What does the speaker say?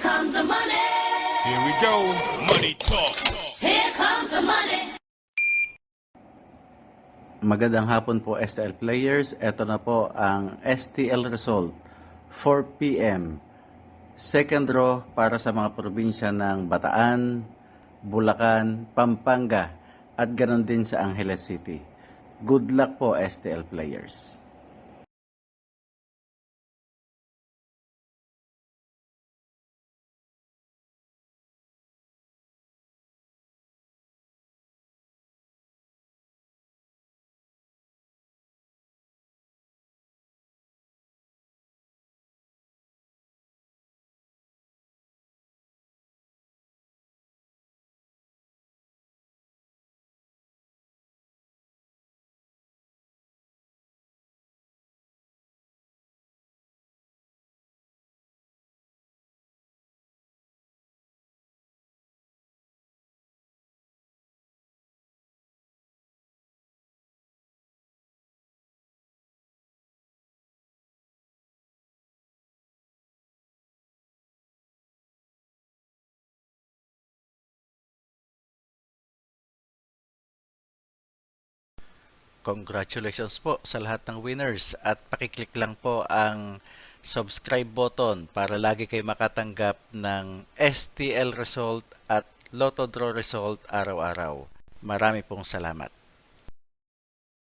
comes the money. Here we go. Money talk. Here comes the money. Magandang hapon po STL players. Ito na po ang STL result 4 p.m. Second draw para sa mga probinsya ng Bataan, Bulacan, Pampanga at ganoon din sa Angeles City. Good luck po STL players. Congratulations po sa lahat ng winners at pakiclick lang po ang subscribe button para lagi kayo makatanggap ng STL result at Lotto Draw result araw-araw. Marami pong salamat.